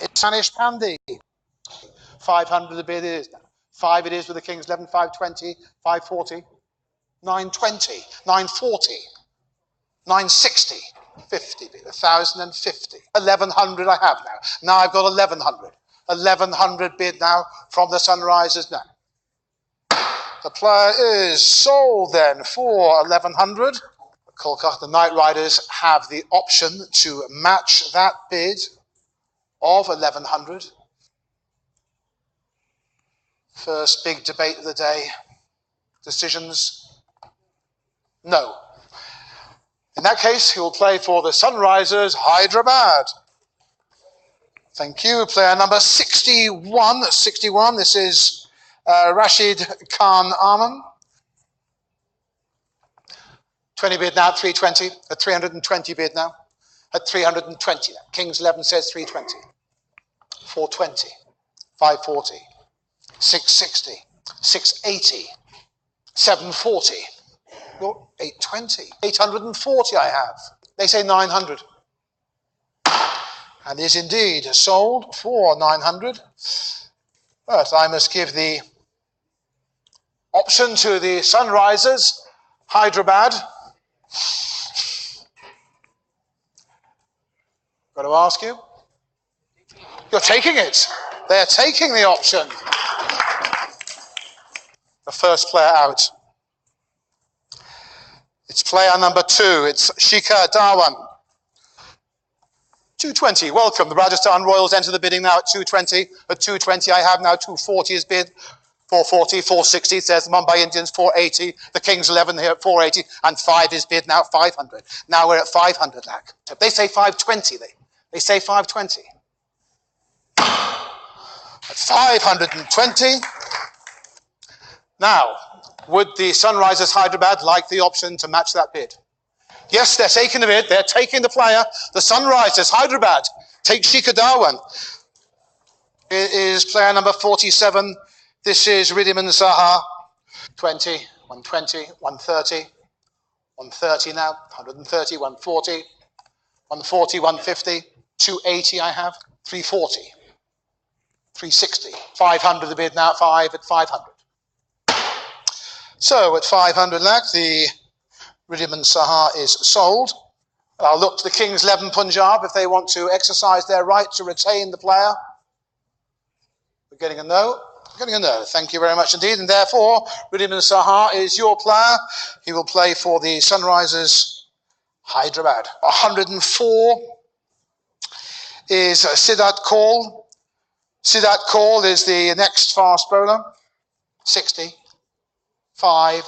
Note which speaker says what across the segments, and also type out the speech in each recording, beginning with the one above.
Speaker 1: It's Spanish Pandy. 500 the bid is. 5 it is with the King's 11, 520, 540, 920, 940, 960, 50, 1,050, 1,100 I have now. Now I've got 1,100. 1,100 bid now from the Sunrisers now. The player is sold then for 1,100. The Knight Riders have the option to match that bid of 1,100. First big debate of the day. Decisions? No. In that case, he will play for the Sunrisers Hyderabad. Thank you. Player number 61. 61. This is Rashid Khan Aman. 20 bid now, 320. At 320 bid now. At 320 now. King's 11 says 320. 420. 540. 660. 680. 740. 820. 840 I have. They say 900. And is indeed sold for 900. But I must give the option to the Sunrisers Hyderabad. Got to ask you. You're taking it. They're taking the option. The first player out. It's player number 2. It's Shikha Dhawan. 220. Welcome. The Rajasthan Royals enter the bidding now at 220. At 220, I have now 240 is bid. 440, 460, it says the Mumbai Indians, 480. The Kings 11 here at 480. And 5 is bid now, 500. Now we're at 500 lakh. They say 520. They say 520. At 520. Now, would the Sunrisers Hyderabad like the option to match that bid? Yes, they're taking the bid. They're taking the player. The Sunrisers Hyderabad take Shikha Dhawan. It is player number 47. This is Ridhiman Saha. 20, 120, 130. 130 now. 130, 140. 140, 150. 280 I have. 340. 360. 500 the bid now. 5 at 500. So at 500 lakh, the Ridhiman Saha is sold. I'll look to the Kings 11 Punjab if they want to exercise their right to retain the player. We're getting a no. Getting a no. Thank you very much indeed. And therefore, Ridhiman Saha is your player. He will play for the Sunrisers Hyderabad. 104 is Siddharth Kaul. Siddharth Kaul is the next fast bowler. 60. 5,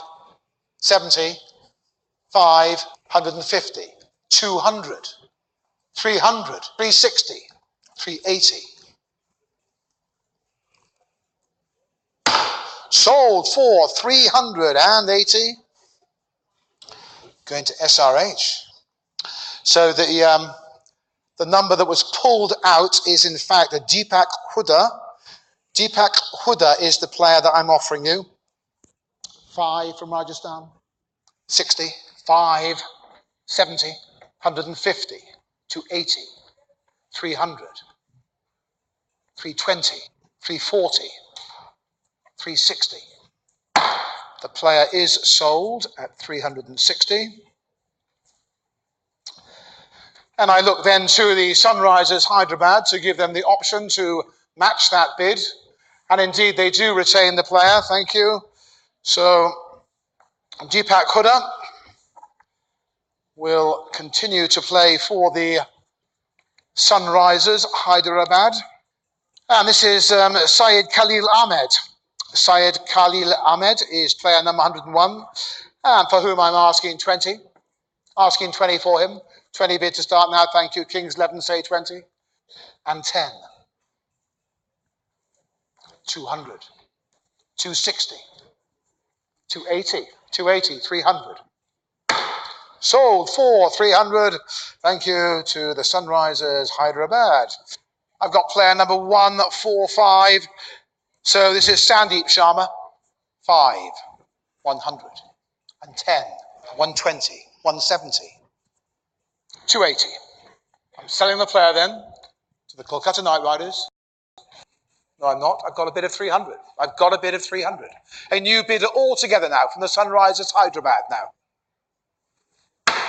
Speaker 1: 70, 5, 150, 200, 300, 360, 380. Sold for 380. Going to SRH. So the number that was pulled out is in fact a Deepak Huda. Deepak Huda is the player that I'm offering you. 5 from Rajasthan, 60, 5, 70, 150, 280, 300, 320, 340, 360. The player is sold at 360. And I look then to the Sunrisers Hyderabad to give them the option to match that bid. And indeed they do retain the player, thank you. So Deepak Huda will continue to play for the Sunrisers Hyderabad. And this is Syed Khalil Ahmed. Syed Khalil Ahmed is player number 101, and for whom I'm asking 20. Asking 20 for him. 20 bid to start now, thank you. Kings 11 say 20. And 10. 200. 260. 280, 280, 300. Sold for 300. Thank you to the Sunrisers Hyderabad. I've got player number 145. So this is Sandeep Sharma. 5, 100, and 10, 120, 170, 280. I'm selling the player then to the Kolkata Knight Riders. No, I'm not. I've got a bid of 300. I've got a bid of 300. A new bid altogether now from the Sunrisers Hyderabad now.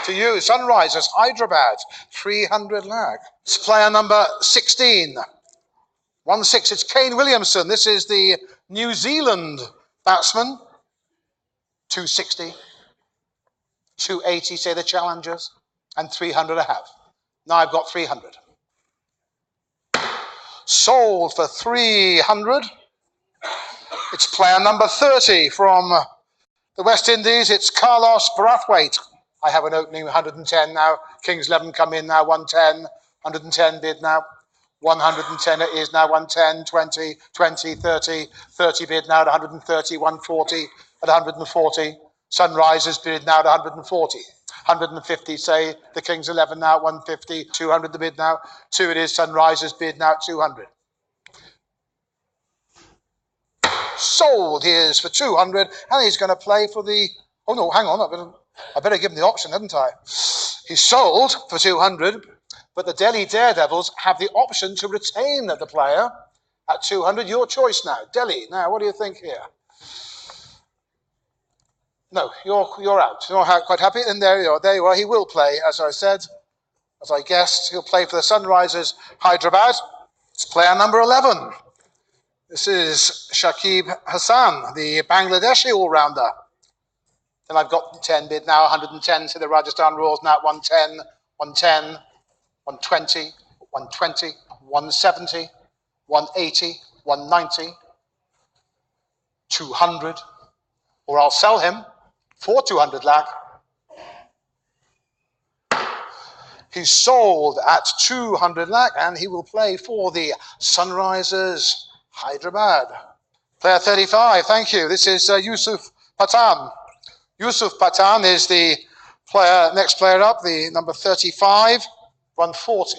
Speaker 1: To you, Sunrisers Hyderabad, 300 lakh. It's player number 16. 1-6, it's Kane Williamson. This is the New Zealand batsman. 260. 280, say the challengers. And 300 I have. Now I've got 300. Sold for 300. It's player number 30 from the West Indies. It's Carlos Brathwaite. I have an opening 110 now. Kings 11 come in now, 110. 110 bid now. 110 it is now, 110, 20, 20, 30. 30 bid now at 130, 140 at 140. Sunrisers bid now at 140. 150, say the Kings 11 now, 150, 200 the bid now. 2 it is, Sunrisers bid now at 200. Sold, he is for 200, and he's going to play for the, oh no, hang on, I better give him the option, hadn't I? He's sold for 200, but the Delhi Daredevils have the option to retain the player at 200. Your choice now, Delhi. Now, what do you think here? No, you're out. You're not quite happy. And there you are. There you are. He will play, as I said, as I guessed. He'll play for the Sunrisers Hyderabad. It's player number 11. This is Shakib Hassan, the Bangladeshi all-rounder. Then I've got 10 bid now, 110 to the Rajasthan Royals now, 110, 110, 120, 120, 170, 180, 190, 200, or I'll sell him for 200 lakh. He's sold at 200 lakh, and he will play for the Sunrisers Hyderabad. Player 35, thank you. This is Yusuf Pathan. Yusuf Pathan is the player, next player up, the number 35, 140,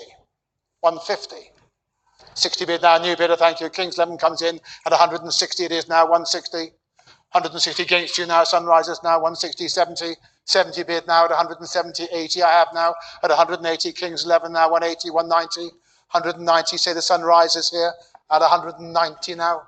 Speaker 1: 150. 60 bid now, new bidder, thank you. Kings 11 comes in at 160, it is now 160. 160 against you now, Sunrisers now 160, 70. 70 bid now at 170, 80 I have now at 180. Kings 11 now 180, 190. 190, say the Sunrisers here at 190 now.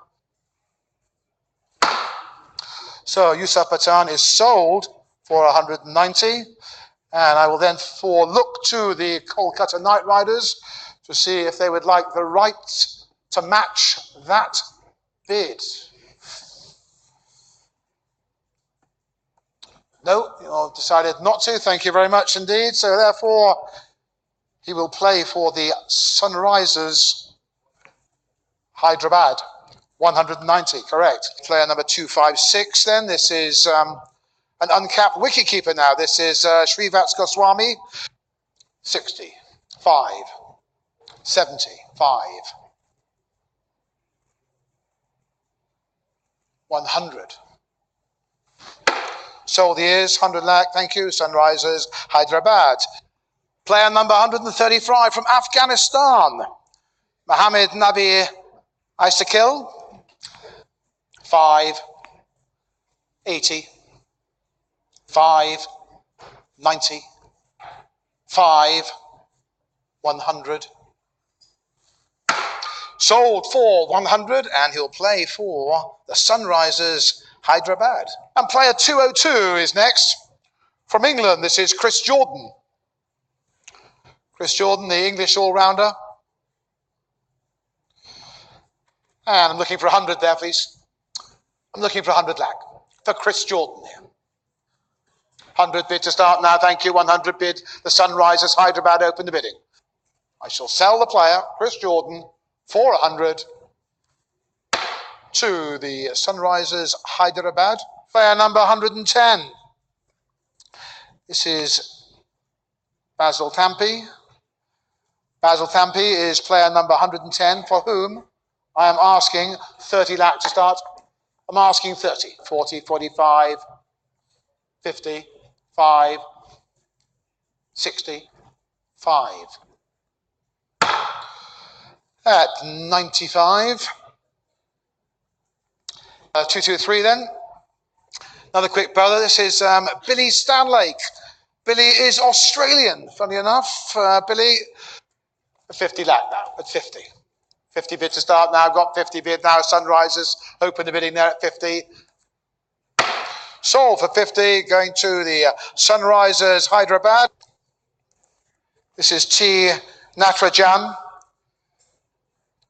Speaker 1: So Yusuf Pathan is sold for 190. And I will then look to the Kolkata Knight Riders to see if they would like the right to match that bid. No, you've decided not to. Thank you very much indeed. So therefore, he will play for the Sunrisers Hyderabad. 190, correct. Player number 256 then. This is an uncapped wicketkeeper now. This is Srivatsa Goswami. 60, 5, 70, 5, 100. Sold he is, 100 lakh, thank you, Sunrisers Hyderabad. Player number 135 from Afghanistan, Mohammed Nabi Isakil. 5, 80, 5, 90, 5, 100. Sold for 100, and he'll play for the Sunrisers Hyderabad. And player 202 is next. From England, this is Chris Jordan. Chris Jordan, the English all-rounder. And I'm looking for 100 there, please. I'm looking for 100 lakh for Chris Jordan here. 100 bid to start now, thank you. 100 bid. The Sunrisers Hyderabad open the bidding. I shall sell the player, Chris Jordan, for 100 to the Sunrisers Hyderabad. Player number 110. This is Basil Tampi. Basil Tampi is player number 110, for whom I am asking 30 lakh to start. I'm asking 30, 40, 45, 50, 5, 60, 5. At 95. 223 then. Another quick brother. This is Billy Stanlake. Billy is Australian, funny enough. Billy A 50 lakh now, at 50. 50 bid to start now, got 50 bid now. Sunrisers open the bidding there at 50. Sold for 50, going to the Sunrisers Hyderabad. This is T. Natrajan.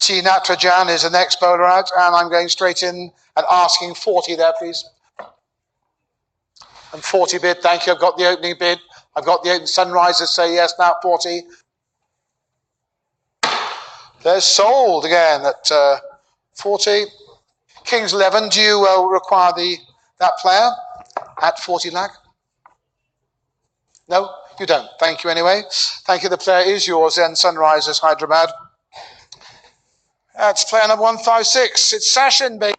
Speaker 1: T. Natrajan is the next bowler out, and I'm going straight in and asking 40 there, please. And 40 bid, thank you. I've got the opening bid. I've got the Sunrisers say yes now, 40. They're sold again at 40. Kings 11, do you require that player at 40 lakh? No, you don't. Thank you anyway. Thank you. The player is yours then, Sunrisers Hyderabad. That's player number 156. It's Sachin, baby.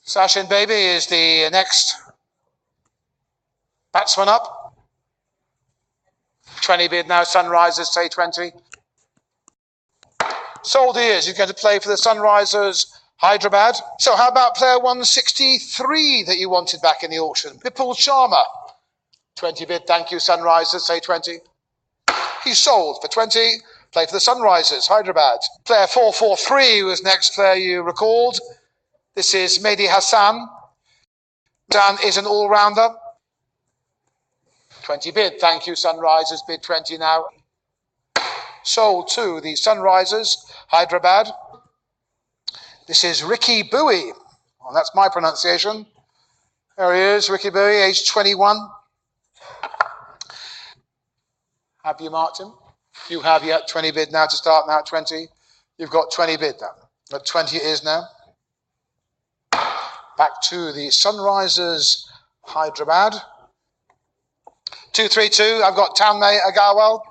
Speaker 1: Sachin, baby, is the next batsman up. 20 bid now, Sunrisers say 20. Sold he is. He's going to play for the Sunrisers Hyderabad. So how about player 163 that you wanted back in the auction? Vipul Sharma. 20 bid, thank you, Sunrisers, say 20. He's sold for 20. Play for the Sunrisers Hyderabad. Player 443 was next player you recalled. This is Mehdi Hassan. Dan is an all-rounder. 20 bid, thank you, Sunrisers, bid 20 now. Sold to the Sunrisers Hyderabad. This is Ricky Bowie. Well, that's my pronunciation. There he is, Ricky Bowie, age 21. Have you marked him? You have yet 20 bid now to start now at 20. You've got 20 bid now. At 20 it is now. Back to the Sunrisers Hyderabad. 232, I've got Tanmay Agarwal.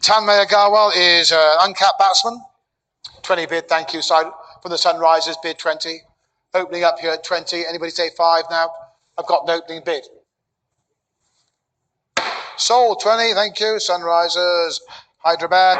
Speaker 1: Tanmay Agarwal is an uncapped batsman. 20 bid, thank you. Side for the Sunrisers, bid 20. Opening up here at 20. Anybody say 5 now? I've got an opening bid. Sold 20, thank you. Sunrisers Hyderabad.